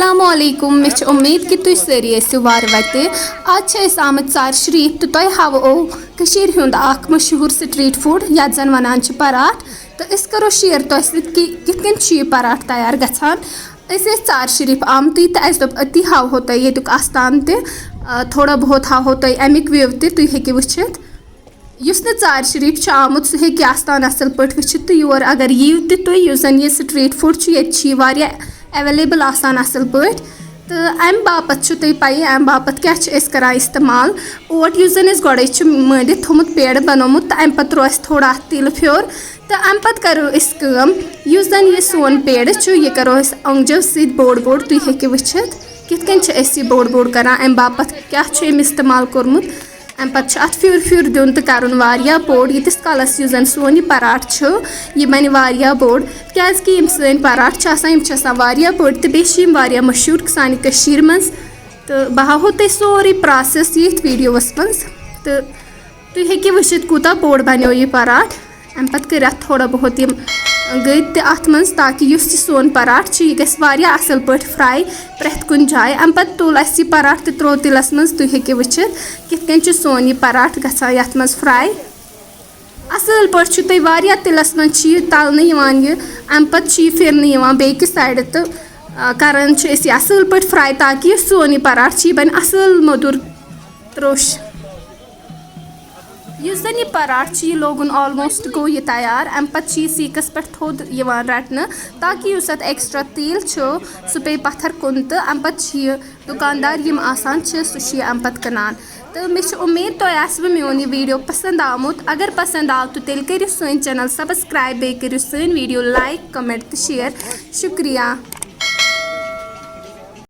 अस्सलामुअलैकुम मे उम्मीद कि तुम सारी ऐसो वार वते आज आमत चार शरीफ तो तुम हावो कशीर हुंद अख मशहूर स्ट्रीट फूड यत जन वनान छ पराठ तो इस करो शेयर तो कि कित कन छ पराठ तैयार गछान चार शरीफ आमती तो अस दोप अति हावो तुम येतुक आस्थान ते थोड़ा बहुत हावो तुम अमिक व्यू ते तुम हेकि वुछित युस न चार शरीफ छ आमुत सह हेकि आस्थान असल पट वुछित तो योर अगर यीव ते तुम युस जन ये स्ट्रीट फूड छ ये छ वारिया अवेलेबल आसान असल पट तो अम बापत छ तुम पई अम बापत क्या करान इस्तेमाल ओट युस जन अस गोड़े छ मदित थोमुत पेड़ बनोमुत तो अम पत रो अस थोड़ा तिल फ्योर तो अम पत करो अस कम युस जन ये सोन पेड़ छ ये करो अस अंगजो सत बोड़ बोड़ तुम हेकि वुछित कित कन छ अस ये बोड़ बोड़ करान अम बापत क्या इस्तेमाल कोरमुत अम पत अत फ्यूर फ्यूर दिन तो कर बोड़ यीतिस कालस युस जन सोन यह पराठ छ यह बन वारिया बोड़ क्या सन पराठ वारिया बोड़ तो बेहद मशहूर सान कशीर मज तो बह हावो तुम सोरे प्रोसेस ये वीडियोस मज तो तुम हेकि वुछित कूता बोड़ बनो यह पराठ अम पत कर थोड़ा बहुत गई अत मज ताकि युस सोन पराठ यह गि असल पट फ्राई प्रत कुन जाए अम पत तुल अस यह पराठ तो त्रो तिलस मज तुम हेकि वुछित कित कन सोन यह पराठ गछान यथ मज फ्राई असल पट तुम वारिया तिलस मज तलने अम पत फिरने बेकिस साइड तो करान असल पट फ्राई ताकि सोन यह पराठ बन असल मोदुर त्रोश युस जन यह पराठ यह लोगन ऑलमोस्ट गो यह तैयार अम पत सीकस पे थोद रटन ताकि युस अत एक्स्ट्रा तेल सह पे पत्थर कुन तो अम पत दुकानदार यम आसान सह अम पत कनान तो मे उम्मीद तुम आसव मोन यह वीडियो पसंद आमुत अगर पसंद आव तो तेल करो सन चैनल सब्सक्राइब बे करो सन वीडियो लाइक कमेंट तो शेयर शुक्रिया।